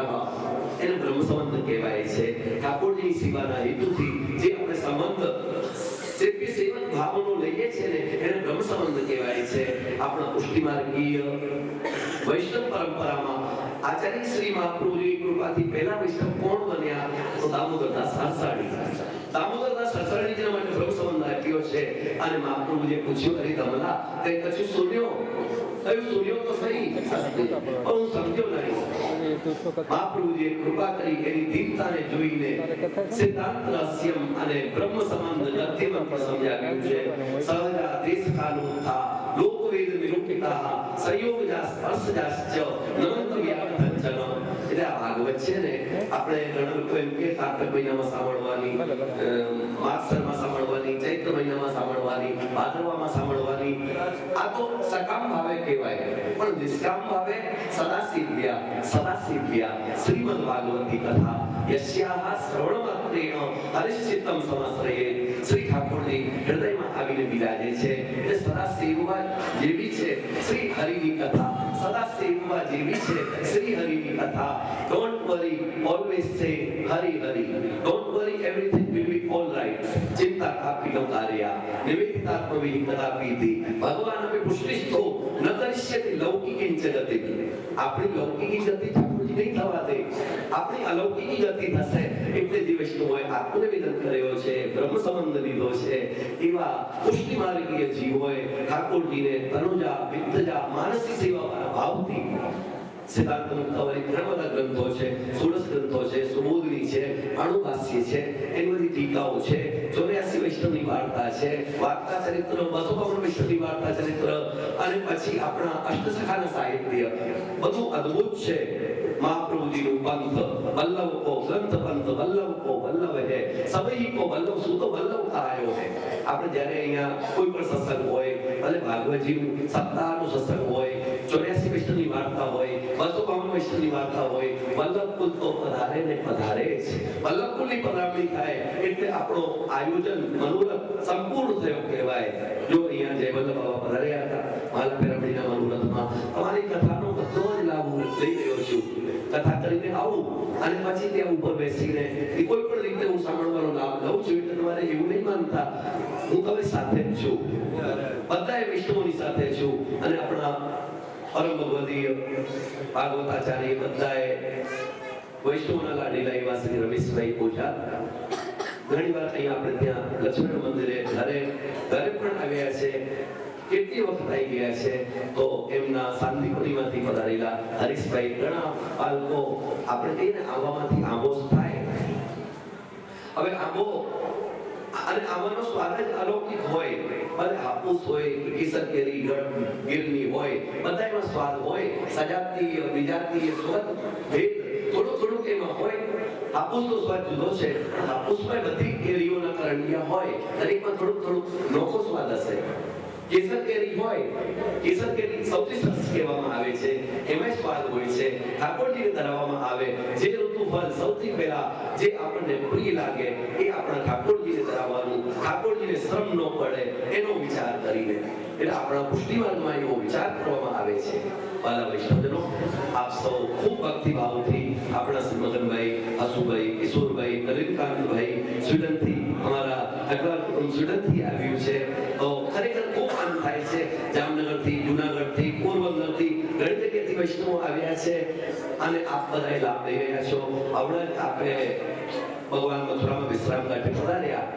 S3: એને બ્રહ્મ સંબંધ કહેવાય છે. ઠાકોરજીની સેવાના હેતુથી જે આપણે સંબંધ સેવ્ય સેવક ભાવનો લઈએ છીએ ને એને બ્રહ્મ સંબંધ કહેવાય છે. આપણા પુષ્ટિમાર્ગીય વૈષ્ણવ પરંપરામાં આચાર્ય શ્રી મહાપ્રભુની કૃપાથી પહેલા વૈષ્ણવ કોણ બન્યા? તો દામોદરદાસ હરસાણી. દામોદરદાસ હરસાણીજીના માટે બ્રહ્મ સંબંધ આપ્યો છે. અને મહાપ્રભુજીએ પૂછ્યું, અરે કમલા, તે કશું સુન્યો? કયું સુન્યો તો સહી, પણ હું સમજ્યો નહીં. મહાપ્રભુજીએ કૃપા કરી એની દીપતાને જોઈને સિદ્ધાંત રહસ્યમ અને બ્રહ્મ સંબંધ ગદ્યમાં સમજાવ્યું છે. સહજા દેશકાનુથા લોકવેદ નિરૂપિતા સંયોગજા સ્પર્શજાશ્ચ નમંત વ્યાખ્યાન. એટલે આ ભાગવત છે ને, આપણે ઘણા લોકો એમ કે કાર્તક મહિનામાં સાંભળવાની, માગસરમાં સાંભળવાની, ચૈત્ર મહિનામાં સાંભળવાની, ભાદરવામાં સાંભળવાની. આ તો સકામ ભાવે કહેવાય. પણ નિષ્કામ ભાવે સદાશિવ્યા શ્રીમદ ભાગવતી કથા યસ્યાહ શ્રવણ માત્રેણ હરિશ્ચિત્તમ સમાશ્રયે. શ્રી ઠાકોરજી હૃદયમાં આવીને બિરાજે છે. એટલે સદા સેવવા જેવી છે શ્રી હરિની કથા. સદા સેવવા જેવી છે શ્રી હરિની કથા. Don't worry, always say Hari Hari. Don't worry, everything will be all right. ચિંતા કાપી લો કાર્યા નિવેદિતાત્મવિહિ કદાપીતિ. ભગવાન અમે પુષ્ટિસ્તો ન કરિષ્યતિ લૌકિકિંચ ગતિ. આપણી લૌકિકી ગતિ ઠાકોરજી નહીં થવા દે. આપણી અલૌકિકી ગતિ થશે. એટલે જે વૈષ્ણવોએ આત્મનિવેદન કર્યો છે, બ્રહ્મ સંબંધ લીધો છે, એવા પુષ્ટિ માર્ગીય જીવોએ ઠાકોરજીને તનુજા, વિદ્ધજા, માનસી સેવાના ભાવથી સિદ્ધાંત મુક્તાવલી ઘણા બધા ગ્રંથો છે, ષોડશ ગ્રંથો છે, સુબોધની છે, અણુભાષ્ય છે, એની બધી ટીકાઓ છે, 84 વૈષ્ણવની વાર્તા છે, વાર્તા ચરિત્ર, 252 વૈષ્ણવની વાર્તા ચરિત્ર, અને પછી આપણા અષ્ટસખાના સાહિત્ય બધું અદ્ભુત છે. મહાપ્રભુજીનું પંથ વલ્લભ કો ગ્રંથ પંથ વલ્લભ કો વલ્લભ હે સભઈ કો વલ્લભ સુત વલ્લભ કરાયો હે. આપણે જ્યારે અહીંયા કોઈ પણ સત્સંગ હોય, અને ભાગવતજીનું સપ્તાહનું સત્સંગ હોય, 84 વૈષ્ણવની વાર્તા હોય, 252 વૈષ્ણવની વાર્તા હોય, વલ્લભકુલ તો પધારે ને પધારે જ. વલ્લભકુલની પધરામણી થાય એટલે આપણો આયોજન મનોરથ સંપૂર્ણ થયો કહેવાય. જો અહીંયા જય વલ્લભ બાબા પધાર્યા હતા માલ પેરામણીના મનોરથમાં, તમારી કથાનો બધો જ લાભ હું લઈ રહ્યો છું. કથા કરીને આવું અને પછી ત્યાં ઉપર બેસીને કોઈ પણ રીતે હું સાંભળવાનો લાભ લઉં છું. એટલે તમારે એવું નહીં માનતા, હું તમારી સાથે જ છું, બધાએ વિષ્ણુની સાથે છું. અને આપણા પરમ ભગવદીય ભાગવતાચાર્ય બધાએ વૈષ્ણવના લાડીલા એવા શ્રી રમેશભાઈ ઓઝા ઘણી વાર અહીંયા આપણે ત્યાં લક્ષ્મણ મંદિરે ઘરે પણ આવ્યા છે. કેટલી વખત આવી ગયા છે. તો એમના શાંતિપુરીમાંથી પધારેલા હરીશભાઈ, ઘણા બાળકો આપણે કહીને આંબામાંથી આંબો થાય. હવે આંબો અને આંબાનો સ્વાદ જ અલૌકિક હોય. ભલે હાપુસ હોય, કેસર કેરી, ગીરની હોય, બધામાં સ્વાદ હોય. સજાતીય, વિજાતીય સ્વાદ ભેદ થોડુંક એમાં હોય. હાપુસનો સ્વાદ જુદો છે. હાપુસમાં બધી કેરીઓના કરંડિયા હોય, દરેકમાં થોડુંક નોખો સ્વાદ હશે. કેસર કેરી હોય, કેસર કેરી સૌથી સરસ કહેવામાં આવે છે, એમાં સ્વાદ હોય છે. ઠાકોરજીને ધરાવવામાં આવે જે ઋતુ ફળ સૌથી પહેલા જે આપણને પ્રિય લાગે એ આપણા ઠાકોરજીને ધરાવવાનું, ઠાકોરજીને શ્રમ ન પડે એનો વિચાર કરીને. એટલે આપણા પુષ્ટિ માર્ગમાં એવો વિચાર કરવામાં આવે છે. વાલા વૈષ્ણવજનો, આપ સૌ ખૂબ ભક્તિભાવથી આપણા શ્રી મગનભાઈ, હસુભાઈ, કિશોરભાઈ, નલિનકાંતભાઈ, સ્વીડનથી અમારા અઠવા સુરતથી આવ્યું છે. તો ખરેખર ખૂબ આનંદ થાય છે. જામનગરથી, જુનાગઢથી, પોરબંદરથી ઘણી જગ્યાએથી વૈષ્ણવો આવ્યા છે અને આપ બધાએ લાભ લઈ રહ્યા છો. હમણાં જ આપણે ભગવાન મથુરામાં વિશ્રામ ઘાટે પધાર્યા.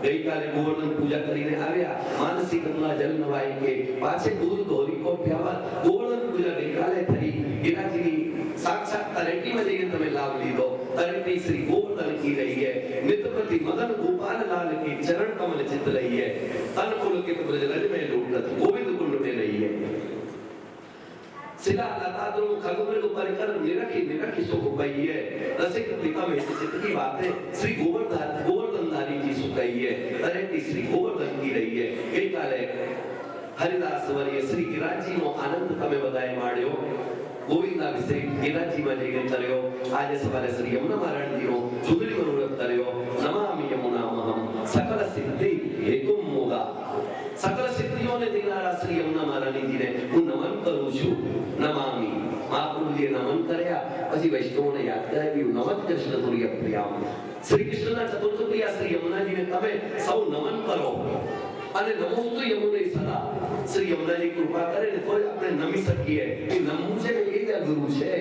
S3: ગઈકાલે ગોવર્ધન પૂજા કરીને આવ્યા. માનસી ગંગા જલ નવાઈ કે પાછે દૂધ ધોરી કો પ્યાવા. ગોવર્ધન પૂજા ગઈકાલે થઈ. ગિરાજીની સાક્ષાત તરેટીમાં જઈને તમે લાભ લીધો. તરેટી શ્રી ગોવર્ધન કી રહી है. नित्यप्रति मदन गोपाल लाल की चरण कमल चित रही है. तन पुलकित ब्रज रज में लूटत गोविंद कुंड में रही है. शिला लताद्रुम खगमृग परिकर निरखी सुख पई है. रसिक प्रीतम हित चित की बातें श्री गोवर्धनधारी जी सुखई है. तरेटी श्री गोवर्धन की रही है. गईकाले हरिदास वर्य श्री गिराजी नो आनंद તમે બધાએ માણ્યો. ગોવિંદના વિશે ગિરાજીમાં જઈને કર્યો. આજે સવારે શ્રી યમુના મહારાજજીનો ચૂંદડી મનોરથ કર્યો. નમામિ યમુનામહમ સકલ સિદ્ધિ હેતુમ મોગા. સકલ સિદ્ધિઓને દેનારા શ્રી યમુના મહારાજજીને હું નમન કરું છું. નમામિ મહાપ્રભુજીએ નમન કર્યા. પછી વૈષ્ણવોને યાદ કરાવ્યું. નમત કૃષ્ણ તુર્ય પ્રિયામ. શ્રી કૃષ્ણના ચતુર્થ પ્રિયા શ્રી યમુનાજીને તમે સૌ નમન કરો. અને નમોસ્તુ યમુને સદા. શ્રી યમુનાજી કૃપા કરે ને તો આપણે નમી શકીએ. એ નમવું છે ને એ જ ગુરુ છે.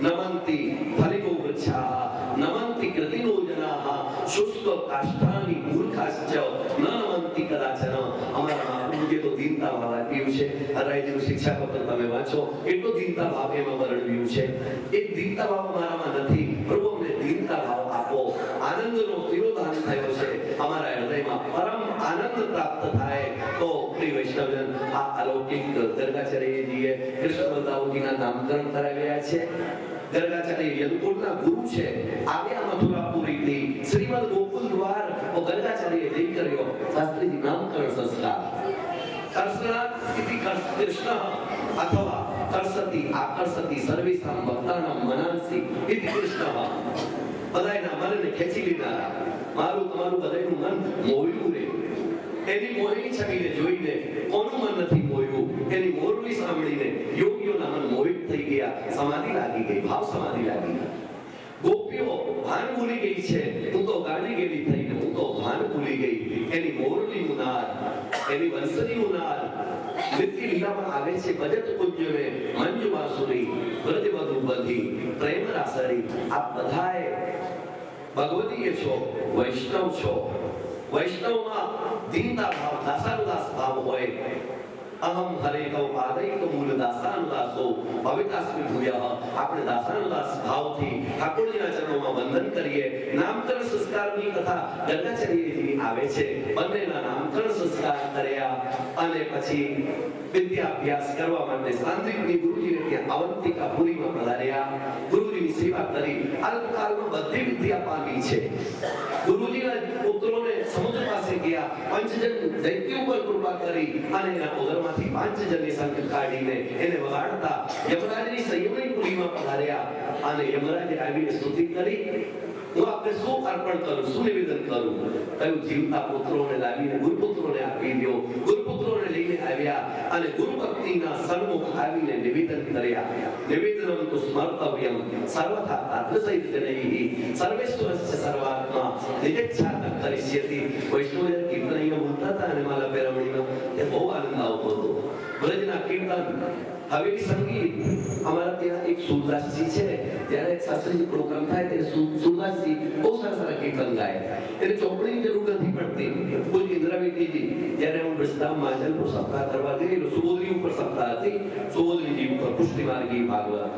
S3: નમંતી ફલિકો વૃક્ષા નમંતિ કૃતિનો જનાહ શુષ્ક કાષ્ઠાની મૂર્ખાશ્ચ ન નમંતિ કદાચન. અમારા મહાપ્રભુજીએ તો દીનતા ભાવ આપ્યું છે. હરાયજીનું શિક્ષાપત્ર તમે વાંચો. એટલો દીનતા ભાવ એમાં વર્ણવ્યું છે. એ દીનતા ભાવ મારામાં નથી. પ્રભુ અમને દીનતા ભાવ આપો. આનંદનો તિરોધાન થયો છે. અમારા હૃદયમાં પરમ આનંદ પ્રાપ્ત થાય તો પ્રિય વૈષ્ણવજન આ અલૌકિક ગર્ગાચાર્યજીએ કૃષ્ણ બલદાવજીના નામકરણ કરાવ્યા છે. ગર્ગાચાર્ય યદુકુળના ગુરુ છે. આવ્યા મથુરાપુરીથી શ્રીમદ ગોકુલ દ્વાર ઓ ગર્ગાચાર્યએ જઈ કર્યો શાસ્ત્રીજી નામકરણ સંસ્કાર. કર્ષણ ઇતિ કૃષ્ણ અથવા કર્ષતિ આકર્ષતિ સર્વેષાં ભક્તાનાં મનાંસી ઇતિ કૃષ્ણ. બધાયના મનને ખેંચી લીધા. મારું તમારું બધાયનું મન મોહ્યું રે. એની મોહિની છબીને જોઈને કોનું મન નથી મોહ્યું. એની મોરલી સાંભળીને યોગીઓના મન મોહિત થઈ ગયા. સમાધિ લાગી ગઈ. ભાવ સમાધિ લાગી ગઈ. ગોપીઓ ભાન ભૂલી ગઈ છે. હું તો ગાડી ગેલી થઈને હું તો ભાન ભૂલી ગઈ. એની મોરલી મુનાર, એની વંશની મુનાર નિત્ય લીલામાં આવે છે. ભજત કુંજમે મંજુ વાસુરી વ્રજ વધુ બધી પ્રેમ રાસરી. આપ બધાએ ભગવદીય છો, વૈષ્ણવ છો. વૈષ્ણવમાં દીનતા ભાવ, દાસાનુદાસ ભાવ હોય. અહમ હરે કૌ પાદૈ તો મૂળ દાસાનુદાસો ભવિતાસ્મિ ભૂયઃ. આપણે દાસાનુદાસ ભાવથી ઠાકોરજીના ચરણોમાં વંદન કરીએ. નામકરણ સંસ્કારની કથા ગર્ગાચાર્યજી આવે છે. બંનેના નામકરણ સંસ્કાર કર્યા અને પછી વિદ્યાભ્યાસ કરવા માટે સાંદ્રિકની ગુરુજીને ત્યાં અવંતિકાપુરીમાં પધાર્યા. ગુરુજીની સેવા કરી અલ્પકાળમાં બધી વિદ્યા પામી છે. ગુરુજીના પુત્રોને સમુદ્ર પાસે ગયા. પંચજન દૈત્ય ઉપર કૃપા કરી અને એના ઉદરમાંથી પાંચજનની સંખ કાઢીને એને વગાડતા યમરાજની સંયમની પુરીમાં પધાર્યા અને યમરાજે આવીને સ્તુતિ કરી. હું આપને શું અર્પણ કરું, શું નિવેદન કરું? કહ્યું જીવતા પુત્રોને લાવીને ગુરુપુત્રોને આપી દો. ગુરુપુત્રોને લઈને આવ્યા અને ગુરુભક્તિના સન્મુખ આવીને નિવેદન કર્યા. નિવેદનમ તુ સ્મર્તવ્યમ સર્વથા તાત્રસહિત જનૈઃ સર્વેશ્વરસ્ય સર્વાત્મા નિજચ્છા ન કરિષ્યતિ. વૈષ્ણવ કીર્તન અહીંયા બોલતા હતા અને માલા પેરામણીમાં તે બહુ આનંદ આવતો હતો. બ્રજના કીર્તન, હવેલી સંગીત. અમારા ત્યાં એક સુરદાસજી છે. જ્યારે શાસ્ત્રીજી પ્રોગ્રામ થાય ત્યારે સુરદાસજી બહુ સારા કીર્તન ગાય. એને ચોપડીની જરૂર નથી પડતી. કોઈ ઇન્દ્રાવતીજી જ્યારે હું બ્રજધામ માંજલનો સપ્તાહ કરવા ગયેલો, સુબોધની ઉપર સપ્તાહ હતી. સુબોધનીજી ઉપર પુષ્ટિ માર્ગી ભાગવત.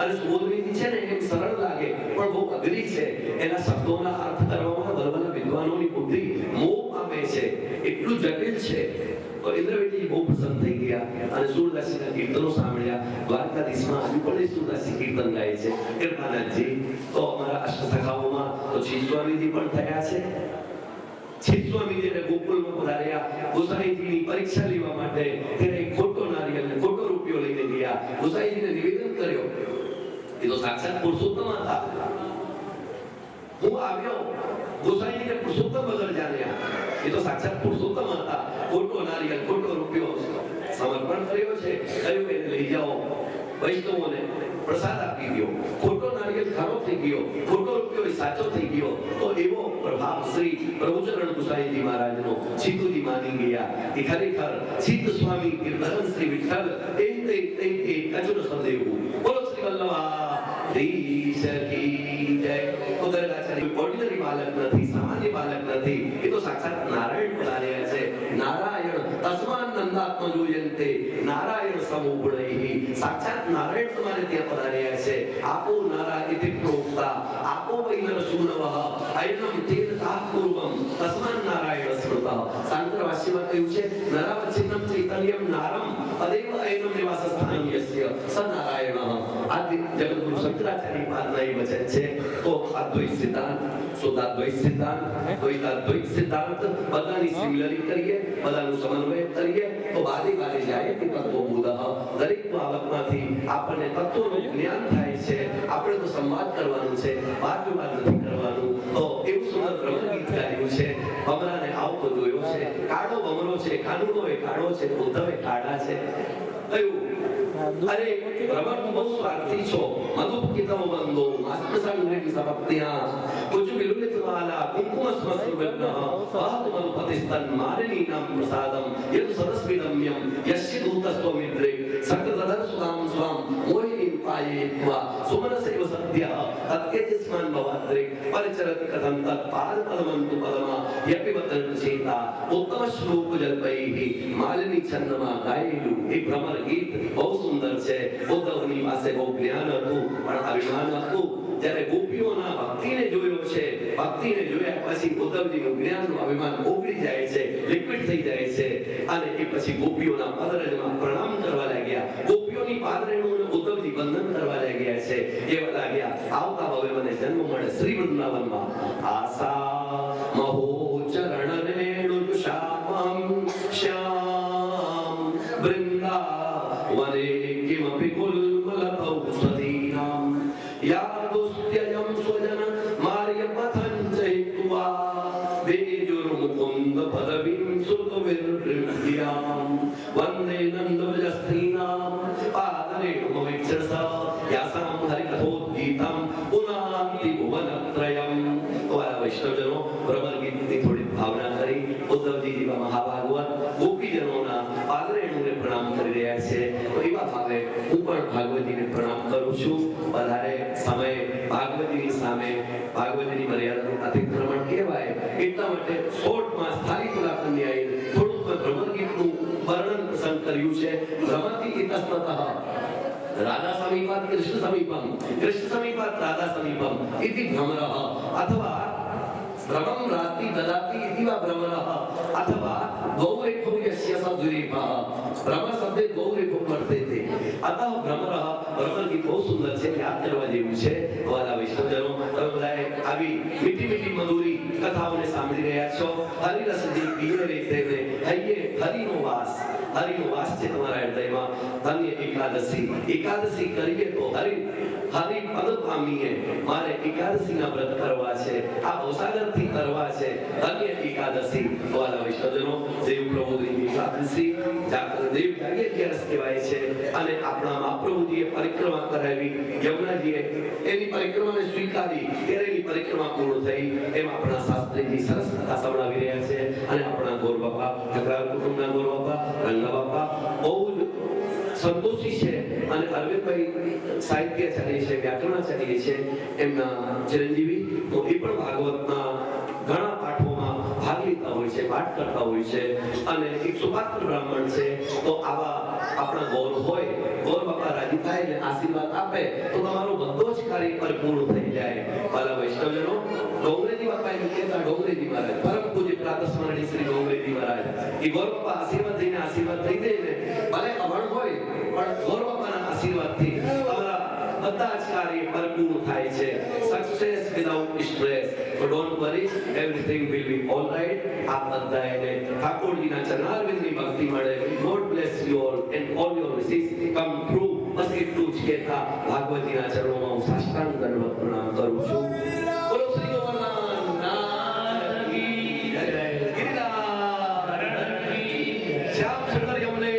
S3: અને સુબોધનીજી છે ને એમ સરળ લાગે પણ બહુ અઘરી છે. એના શબ્દોના અર્થ કરવામાં બરોબરના વિદ્વાનોની બુદ્ધિ મોહ પામે છે. એટલું જટિલ છે. તો ઇન્દ્રવેદજી બહુ પ્રસન્ન થઈ ગયા અને સુરદાસજીના કીર્તનો સાંભળ્યા. દ્વારકાધીશમાં હજુ પણ સુરદાસજી કીર્તન ગાય છે. કૃપાનાથજી તો અમારા અષ્ટસખાઓમાં તો શ્રીસ્વામીજી પણ થયા છે. શ્રીસ્વામીજીને ગોકુળમાં પધાર્યા. ગોસાઈજીની પરીક્ષા લેવા માટે ત્યારે એક ખોટો નારિયેળ ને ખોટો રૂપિયો લઈને ગયા. ગોસાઈજીને નિવેદન કર્યો. એ તો સાક્ષાત પુરુષોત્તમ હતા. હું આવ્યો ગોસાઈજીને પુરુષોત્તમ વગર જાણ્યા. એ તો સાક્ષાત પુરુષોત્તમ હતા. ખોટો નારિયેળ, ખોટો રૂપિયો સમર્પણ કર્યો છે, કહ્યું એને લઈ જાઓ વૈષ્ણવોને પ્રસાદ આપી દો. ખોટો નારિયેળ ખારો થઈ ગયો, ખોટો રૂપિયો સાચો થઈ ગયો, તો એવો પ્રભાવ શ્રી પ્રભુચરણ ગુસાઈજી મહારાજનો ચિત્તુજી માની ગયા કે ખરેખર ચિત્ત સ્વામી કીર્તન શ્રી વિઠ્ઠલ એ કચુર સંદેવું. બોલો શ્રી વલ્લભાધીશ કી જય. તો ગરગાચાર્ય ઓર્ડિનરી બાલક નથી, સામાન્ય બાલક નથી, એ તો સાક્ષાત નારાયણ પધાર્યા છે. નારાયણ તસ્માન નંદાત્મ જોયંતે નારાયણ સમુગુણૈ. સાક્ષાત નારાયણ તમારે ત્યાં પધાર્યા છે. આપો નારા ઇતિ પ્રોક્તા આપો વૈ નરસૂનવઃ અયનમ તેન તાપૂર્વમ તસ્માન નારાયણ સ્મૃતઃ. સાંકરવાસ્યમાં કહ્યું છે નરાવચ્છિન્નમ ચૈતન્યમ નારમ તદેવ અયનમ નિવાસસ્થાનમ યસ્ય સ નારાયણઃ. આ જગતગુરુ શંકરાચાર્ય મહારાજના એ વચન છે. તો અદ્વૈત સિદ્ધાંત, શુદ્ધાદ્વૈત સિદ્ધાંત, દ્વૈતાદ્વૈત સિદ્ધાંત બધાની સિમિલરિટી કરીએ, બધાનું સમન્વય કરીએ તો બારે બારે જાય તે તત્વબોધ. દરેક બાબતમાંથી આપણને તત્વનું જ્ઞાન થાય છે. આપણે તો સંવાદ કરવાનું છે, વાદ વિવાદ નથી કરવાનું. તો એવું સુંદર બ્રહ્મગીત ગાયું છે. ભમરાને આવતો જોયો છે, કાળો ભમરો છે, કાનુડો એ કાળો છે, ઉદ્ધવે કાળા છે. કયું અરે ભ્રમણ બહુ સ્વાર્થી છો, મધુકિતમ બંધો માસ્તસંગ્રહી સમપ્ત્યા કુછ વિલુલિત વાલા કુંકુમ સ્મસ્રુવન્નઃ આત મનુપતિસ્તન મારિણી નામ પ્રસાદમ યદ સરસ્વિદમ્યમ યસ્ય દૂતસ્ત્વમિદ્રે સકૃતધર સુદામ સ્વામ મોહિની પાયેત્વા સુમનસૈવ સત્યઃ તત્કેજસ્માન ભવાદ્રે પરિચરત કથમ તત્ પાદ પદમંતુ પદમા યપિવતન ચેતા ઉત્તમ શ્લોક જલ્પૈહિ માલિની છંદમાં ગાયેલું એ ભ્રમર ગીત બહુ સુંદર છે. ઉદ્ધવની પાસે બહુ જ્ઞાન હતું પણ અભિમાન હતું. જ્યારે ગોપીઓના ભક્તિને જોયો છે, ભક્તિને જોયા પછી ઉદ્ધવજીનું જ્ઞાનનું અભિમાન ઓગળી જાય છે, લિક્વિડ થઈ જાય છે. અને એ પછી ગોપીઓના પાદરેણમાં પ્રણામ કરવા લાગ્યા. ગોપીઓની પાદરેણું ઉદ્ધવજી વંદન કરવા લાગ્યા છે. એવા લાગ્યા આવતા હવે મને જન્મ મળે શ્રી વૃંદાવનમાં. આશા મહો ચરણ રેણુ શ્યામમ શ્યામ વૃંદાવને કિમપि ગુલ્મલતૌ સ્વદીનામ યાદુસ્ત્યયં સ્વજન માર્યપથં ચૈત્વા વેજુર્મુકુન્દ પદવીં સુરતવિર્હૃદ્યામ વંદે નંદવ્રજસ્ત્રીનામ પાદરેણુમવિક્ષસ યાસાં હરિકથોદ્ગીતં પુનાન્તિ ભુવનત્રયમ. તમારા વૈષ્ણવજનો ભ્રમર ગીતની થોડી ભાવના કરી. ઉદ્ધવજી જેવા મહાભાગવત ગોપીજનોના પાદરેણુને પ્રણામ કરી રહ્યા છે. તો એવા ભાવે હું પણ ભાગવતીને પ્રણામ કરું છું. વધારે સમય ભાગવતીની સામે ભાગવતીની મર્યાદાનું અતિક્રમણ કહેવાય એટલા માટે શોર્ટમાં સ્થાયી પુરાતનની આવી થોડુંક ભ્રમર ગીતનું વર્ણન પસંદ કર્યું છે. ભ્રમરથી ઇતસ્તતઃ રાધા સમીપાત કૃષ્ણ સમીપમ, કૃષ્ણ સમીપાત રાધા સમીપમ ઇતિ ભ્રમરઃ અથવા ભ્રમં રાત્રિ દદાતિ ઇતિ વા ભ્રમરઃ અથવા ગૌરેખો યસ્ય સદ્વિરેપઃ. ભ્રમર શબ્દે ગૌરેખો વર્તેતે. અતઃ ભ્રમરઃ. ભ્રમર ગીત બહુ સુંદર છે, યાદ કરવા જેવું છે. વાલા વૈષ્ણવજનો તમે બધાએ આવી મીઠી મીઠી મધુરી કથાઓને સાંભળી રહ્યા છો. હરિરસજી પીએ રે તેને હૈયે હરિનો વાસ. હરિનો વાસ છે તમારા હૃદયમાં. ધન્ય એકાદશી. એકાદશી કરીએ તો હરિ પદ પામીએ. મારે એકાદશીના વ્રત કરવા છે, આ અવસાગરથી કરવા છે. ધન્ય એકાદશી. વાલા વૈષ્ણવજનો દેવ પ્રભુની એકાદશી દેવ જાગ્યત્યારસ કહેવાય છે. અને આપણા મહાપ્રભુજીએ પરિક્રમા કરાવી, યમુનાજીએ એની પરિક્રમાને સ્વીકારી ત્યારે એની પરિક્રમા પૂર્ણ થઈ. એમ આપણા શાસ્ત્રીજી સરસ કથા સંભળાવી રહ્યા છે. અને આપણા ગોર બાપા, ઠકરાર કુટુંબના ગોર બાપા, રંગા બાપા બહુ જ સંતોષી છે. અને અરવિંદભાઈ સાહિત્યાચાર્ય છે, વ્યાકરણાચાર્ય છે, એમના ચિરંજીવી. તો એ પણ ભાગવતના ઘણા પાઠોમાં ભાગ લેતા હોય છે, પાઠ કરતા હોય છે. અને એક સુપાત્ર બ્રાહ્મણ છે. તો આવા આપણા ગૌર હોય, ગૌર બાપા રાજી થાય ને આશીર્વાદ આપે તો તમારો બધો જ કાર્ય પરિપૂર્ણ થઈ જાય. વાલા વૈષ્ણવજનો ડોંગરેજી બાપા એમ કહેતા, ડોંગરેજી મહારાજ પરમ પૂજ્ય પ્રાતસ્મરણીય શ્રી ડોંગરેજી મહારાજ એ ગૌર બાપા આશીર્વાદ થઈને આશીર્વાદ થઈ દે ને, ભલે અભણ હોય પણ ગૌર બાપાના આશીર્વાદથી તમારા બધા જ કાર્ય પરિપૂર્ણ થાય છે. Success without stress. So don't worry, everything will be all right. આપ બધાને ઠાકોરજીના ચરણારવિંદની ભક્તિ મળે. God bless you all and all your wishes come true. બસ એટલું જ કહેતા ભાગવતીના ચરણોમાં હું સાષ્ટાંગ દંડવત પ્રણામ કરું છું. બોલો શ્રી ગોવર્ધન કી જય. ગિરિરાજ શ્યામ સુંદર યમુને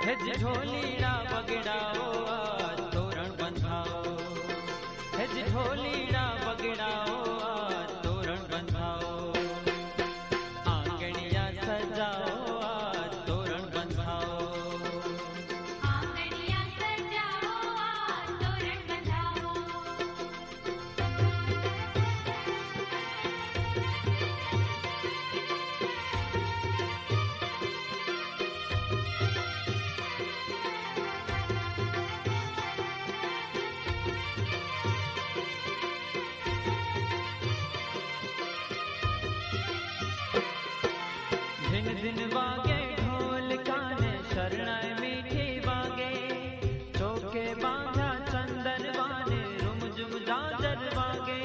S4: हेज ढोलीड़ा बगड़ाओ आज तोरण बंधाओ, हेज ढोलीड़ा बगड़ाओ आज तोरण बंधाओ, आंगणिया सजाओ आज तोरण बंधाओ,
S5: आंगणिया सजाओ आज तोरण बंधाओ।
S4: दिन दिन वागे ढोल काने शरणाई मीठी वागे, चौके बांधा चंदन वाने रुम जुम जाजर वागे,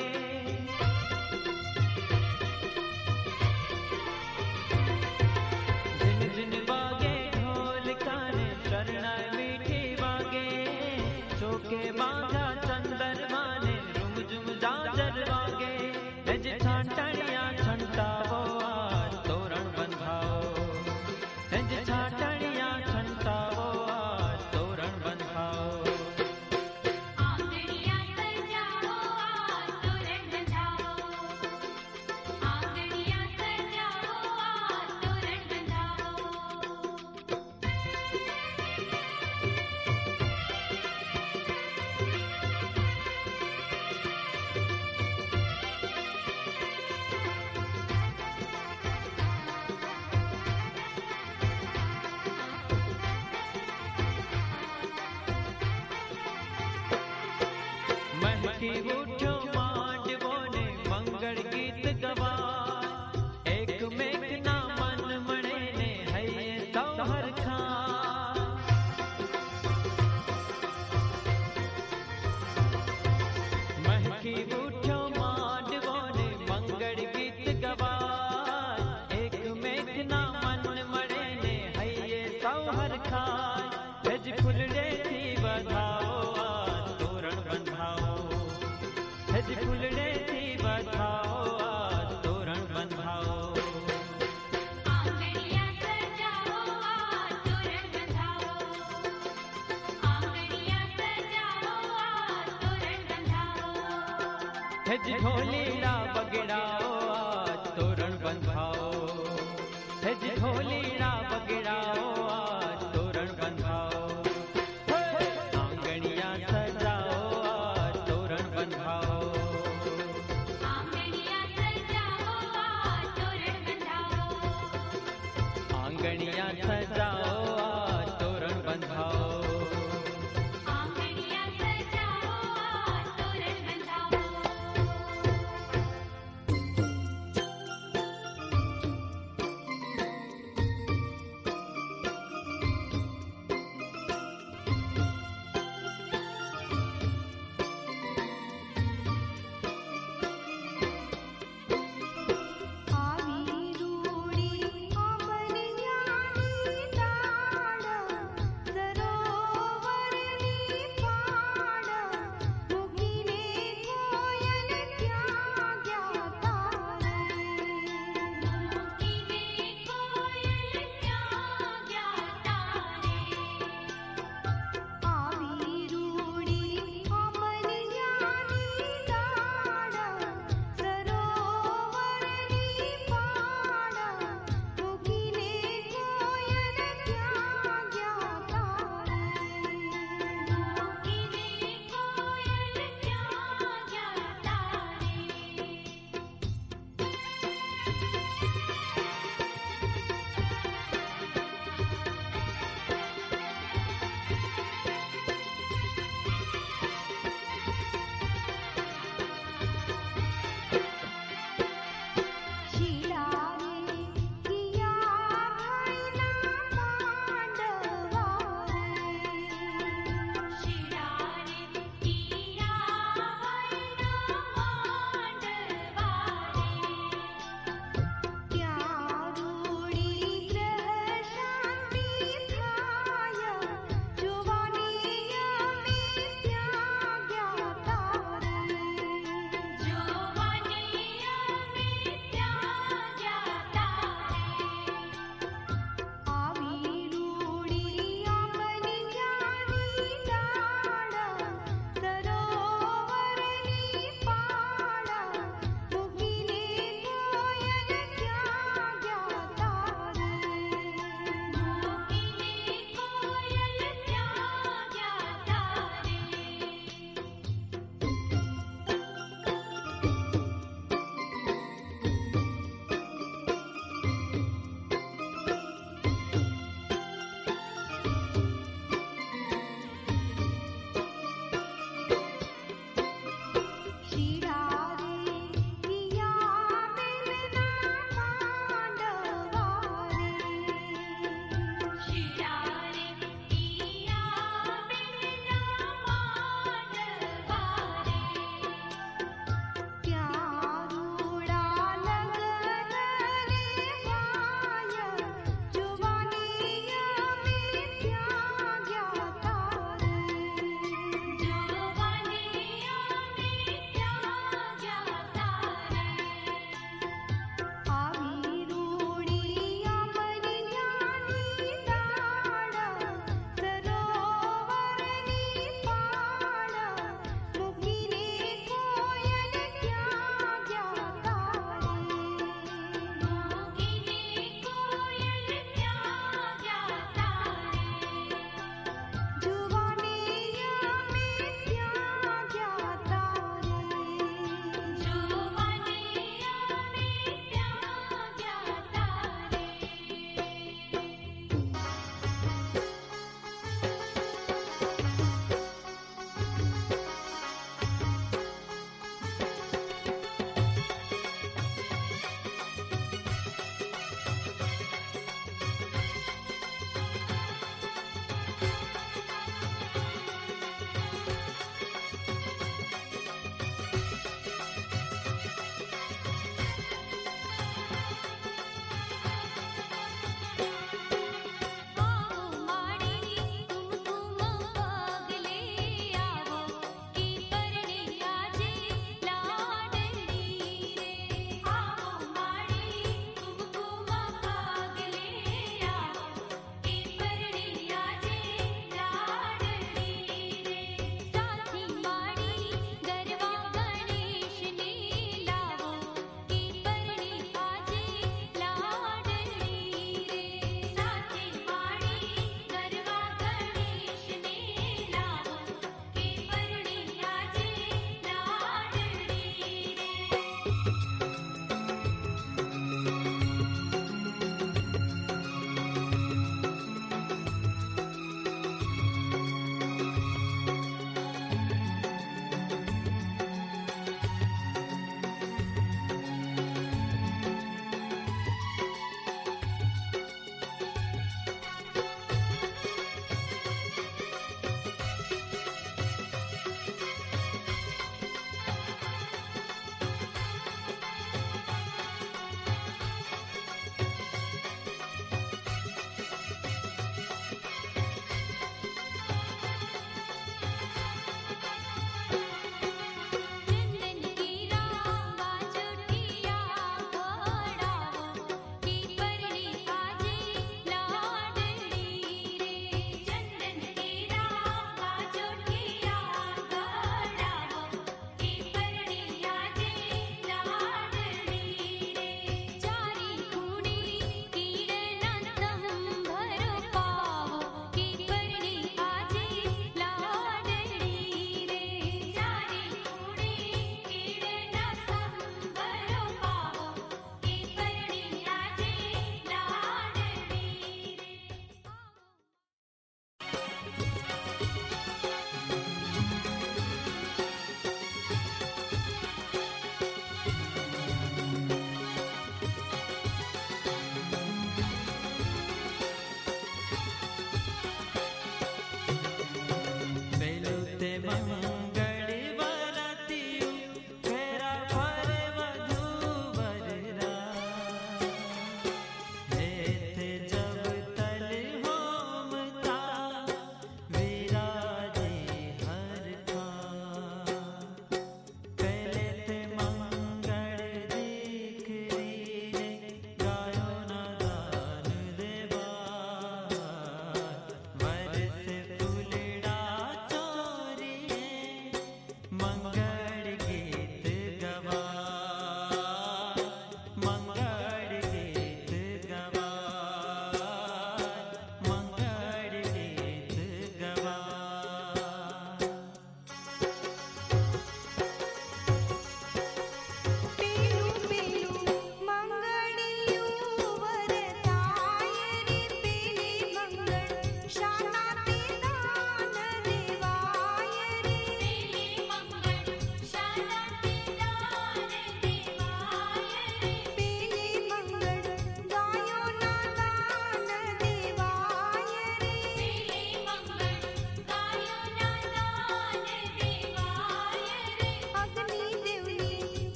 S4: दिन दिन वागे ढोल काने शरणाई मीठी वागे, चौके बांधा चंदन वाने रुम जुम जाजर वागे, हेज छाटणिया छंटावो आज तोरण बंधाओ, हेज छाटणिया छंटावो आज तोरण बंधाओ,
S5: आंगणिया सजाओ आज तोरण बंधाओ, आंगणिया सजाओ आज तोरण बंधाओ।
S4: महकी उठो मांडवो ने मंगल गीत गवाय, एक मेघ ना मन मणे ने हये सौहर खाय, महकी उठो मांडवो ने मंगल गीत गवाय, एक मेघ ना मन मणे ने हये सौहर खाय, हेज फुलड़े थी बधाओ आज तोरण बंधाओ, हेज फुलड़े थी बधाओ आज तोरण बंधाओ,
S5: आंगणिया सजाओ आज तोरण बंधाओ, आंगणिया सजाओ आज तोरण बंधाओ।
S4: हेज ढोलीड़ा बगड़ाओ